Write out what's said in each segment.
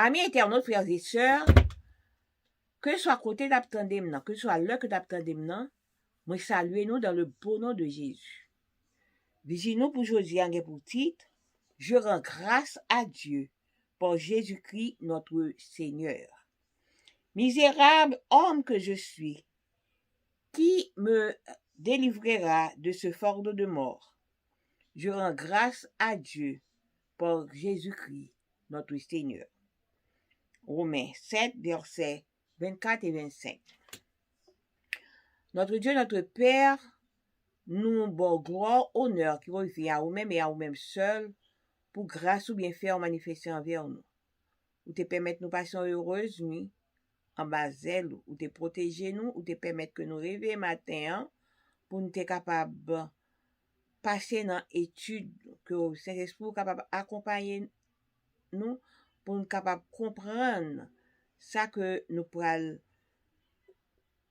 Amis internautes, frères et sœurs, que soit côté d'attendem nan, que soit l'heure que d'attendem nan, moi saluer nous dans le beau nom de Jésus. Visez-nous pour aujourd'hui en pour titre, je rends grâce à Dieu pour Jésus-Christ notre Seigneur. Misérable homme que je suis, qui me délivrera de ce fardeau de mort? Je rends grâce à Dieu pour Jésus-Christ notre Seigneur. Romains 7, versets 24 et 25. Notre Dieu, notre Père, nous bon gloire, honneur qui revient à vous-même et à vous-même seul pour grâce ou bienfait manifester envers nous. Ou te permettre nous passions heureuses nuit en bas zèle, ou te protéger nous, ou te permettre que nous rêvions matin pour nous être capables passer dans l'étude que le Saint-Esprit est capable d'accompagner nous pour nous capable comprendre ça que nous pourrons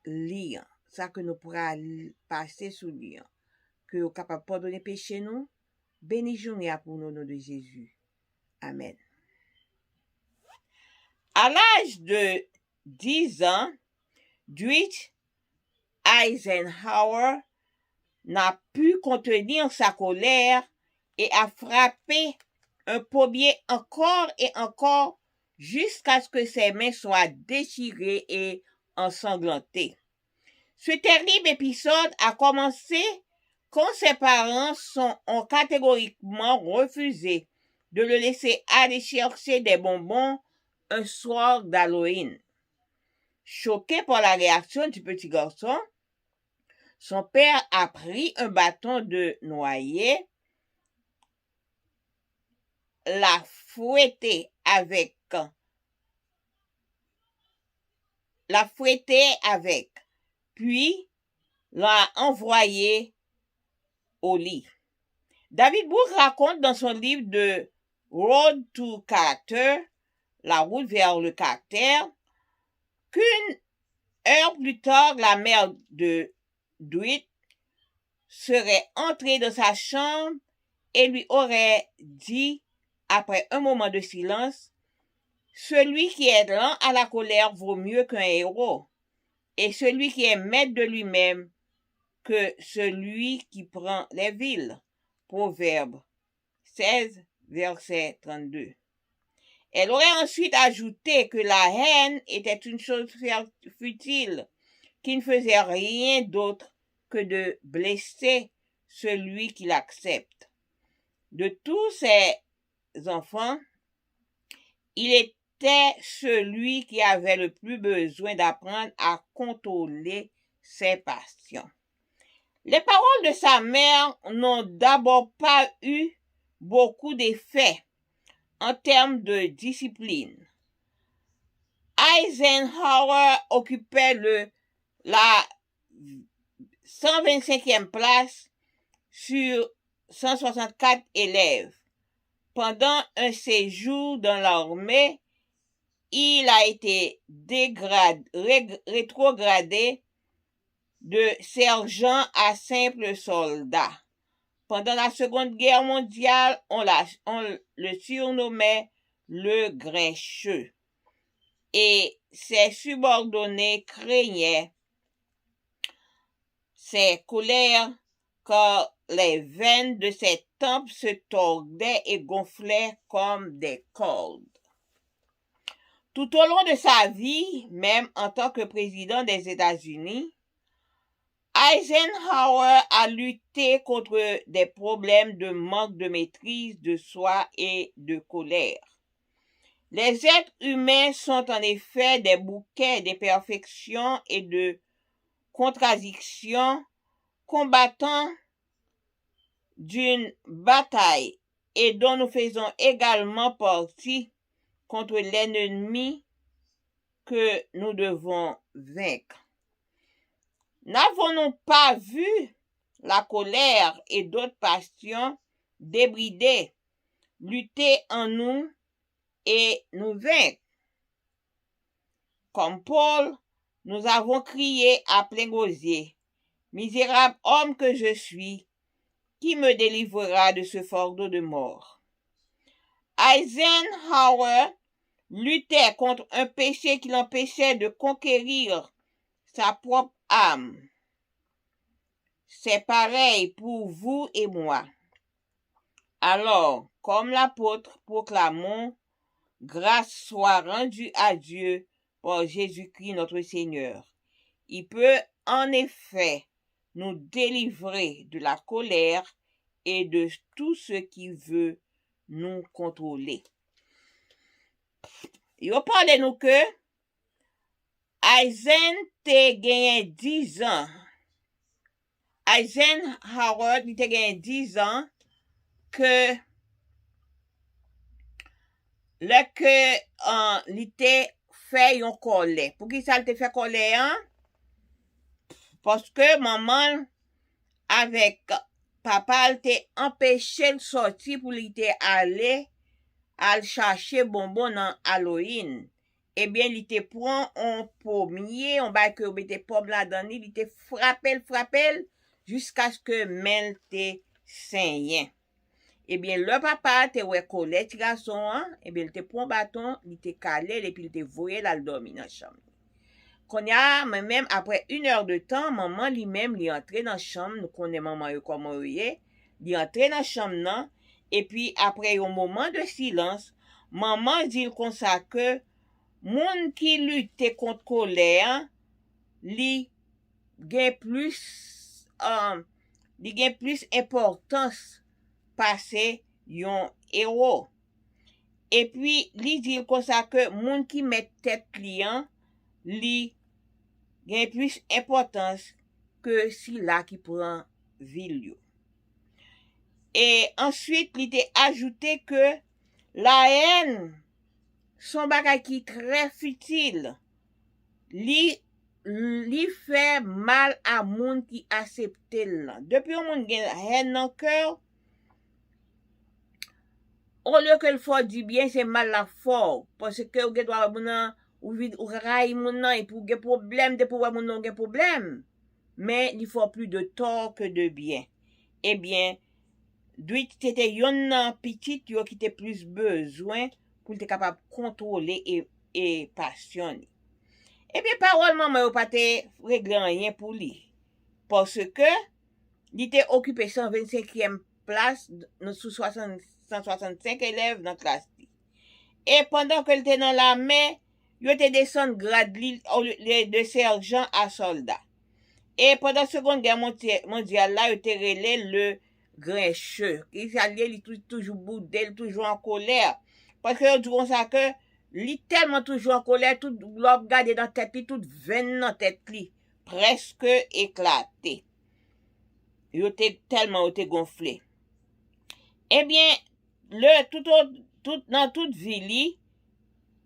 lire, ça que nous pourrons passer sous lire, que nous capable de pardonner péché nous, béni journée pour nous au nom de Jésus. Amen. À l'âge de 10 ans, Dwight Eisenhower n'a pu contenir sa colère et a frappé un pommier encore et encore jusqu'à ce que ses mains soient déchirées et ensanglantées. Ce terrible épisode a commencé quand ses parents ont catégoriquement refusé de le laisser aller chercher des bonbons un soir d'Halloween. Choqué par la réaction du petit garçon, son père a pris un bâton de noyer, l'a fouetté avec, puis l'a envoyé au lit. David Brooks raconte dans son livre de Road to Character, La route vers le caractère, qu'une heure plus tard, la mère de Dwight serait entrée dans sa chambre et lui aurait dit, après un moment de silence, « Celui qui est lent à la colère vaut mieux qu'un héros, et celui qui est maître de lui-même que celui qui prend les villes. » Proverbe 16, verset 32. Elle aurait ensuite ajouté que la haine était une chose futile, qui ne faisait rien d'autre que de blesser celui qui l'accepte. De tous ses enfants, il était celui qui avait le plus besoin d'apprendre à contrôler ses passions. Les paroles de sa mère n'ont d'abord pas eu beaucoup d'effet en termes de discipline. Eisenhower occupait la 125e place sur 164 élèves. Pendant un séjour dans l'armée, il a été rétrogradé de sergent à simple soldat. Pendant la Seconde Guerre mondiale, on le surnommait le Grincheux. Et ses subordonnés craignaient ses colères car les veines de ses tempes se tordaient et gonflaient comme des cordes. Tout au long de sa vie, même en tant que président des États-Unis, Eisenhower a lutté contre des problèmes de manque de maîtrise de soi et de colère. Les êtres humains sont en effet des bouquets d'imperfections et de contradictions, combattant d'une bataille et dont nous faisons également partie contre l'ennemi que nous devons vaincre. N'avons-nous pas vu la colère et d'autres passions débrider, lutter en nous et nous vaincre? Comme Paul, nous avons crié à plein gosier, « Misérable homme que je suis, qui me délivrera de ce fardeau de mort ?» Eisenhower luttait contre un péché qui l'empêchait de conquérir sa propre âme. C'est pareil pour vous et moi. Alors, comme l'apôtre, proclamons, grâce soit rendue à Dieu par Jésus-Christ notre Seigneur. Il peut en effet nous délivrer de la colère et de tout ce qui veut nous contrôler. Yo parle nous que Eisenhower te gagné 10 ans. Eisenhower te gagné 10 ans que le que li te fait yon colère. Pour qui ça te fait colère? Parce que maman avec papa te empêché de sortir pour li te aller à chercher bonbon dans Halloween. Eh bien, il te prend un pommier, on va que mette pomme là-dedans, il te frappel jusqu'à ce que mel te saigne. Eh bien, le papa te ouais collé petit garçon, eh bien, il te prend bâton, il te calé et puis il te voyé là dormir dans la chambre. Quand y a même après 1 heure de temps, maman lui-même li entré dans la chambre, nous connaissons maman comment il est, il entré dans la chambre non, et puis après un moment de silence, maman dit comme ça que moun qui lutte contre colère, li gen plus importance passer yon héros. Et puis li dit comme ça que moun qui met tête client, li gen plus importance que si là qui prend ville yo. Et ensuite, il était ajouté que la haine, son bagay qui très futile, li fait mal à moun qui accepte là. Depuis on moun gen haine dans cœur, au lieu que le faut dire bien, c'est mal la fort parce que ou gen doit moun ou ray moun et pour gen problème de pouvoir moun gen problème. Mais il faut plus de tort que de bien. Eh bien, Dwight c'était yon petit yo qui était plus besoin pour être capable de contrôler et passionner. Eh bien, parole maman yo pas te régler rien pour lui. Parce que il était occupé 125e place sous 165 élèves dans la classe. Et pendant que il était dans l'armée, il était descendu grade de sergent à soldat. Et pendant la Seconde Guerre mondiale, là, il était relé le grincheux. Il s'allait toujours boudé, toujours en colère. Parce que dit comme ça que, il tellement toujours en colère, tout l'homme gardé dans la tête, tout veine dans la tête, presque éclaté. Il était tellement gonflé. Eh bien, dans toute ville,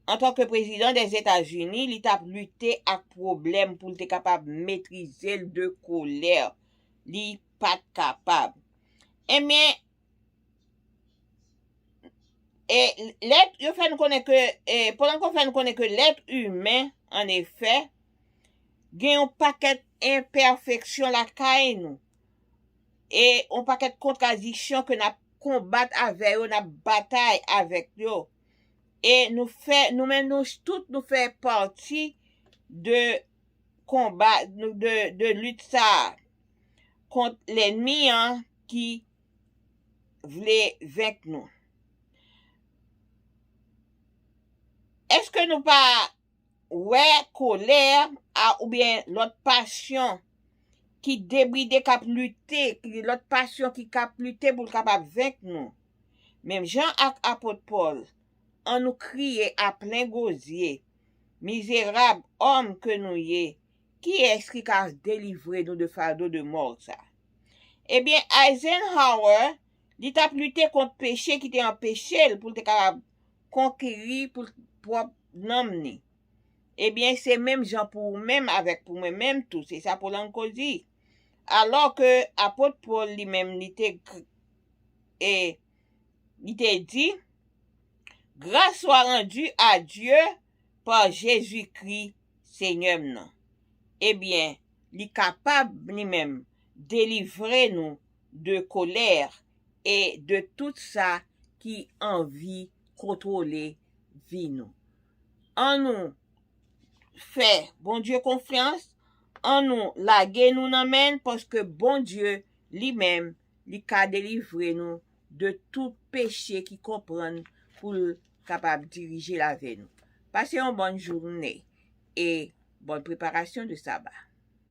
en tant que président des États-Unis, il a lutté avec problème pour être capable de maîtriser de colère. Il pas capable. Eh bien, l'être, il fait nous connaître que, pendant qu'on fait nous connaître que l'être humain, en effet, gagne un paquet d'imperfections la caille nous. Et un paquet de contradictions que nous combattre avec eux, nous bataille avec eux. Et nous fait partie de combat, de lutte ça contre l'ennemi qui voulait vaincre nous. Est-ce que nous pas colère ou bien l'autre passion qui débride cap lutter, l'autre passion qui cap lutter pour capable vaincre nous. Même Jean ak apôtre Paul en nous crier à plein gosier, misérable homme que nous y, qui est-ce qui a délivré nous de fardeau de mort ça? Eh bien, Eisenhower, il a lutté contre péché qui t'a empêché pour te capable conquérir pour propre nom. Eh bien, c'est même Jean pour même avec pour moi-même tout, c'est ça pour l'encosi. Alors que apôtre Paul lui-même il t'a dit, grâce soit rendue à Dieu par Jésus-Christ Seigneur. Eh bien, il est capable lui-même délivrer nous de colère et de tout ça qui envie contrôler vie nous. en nous fait bon Dieu confiance, en nous laguer nous n'amène parce que bon Dieu lui-même, lui a délivré nous de tout péché qui comprend pour capable de diriger la vie nous. Passez une bonne journée et bonne préparation de sabbat.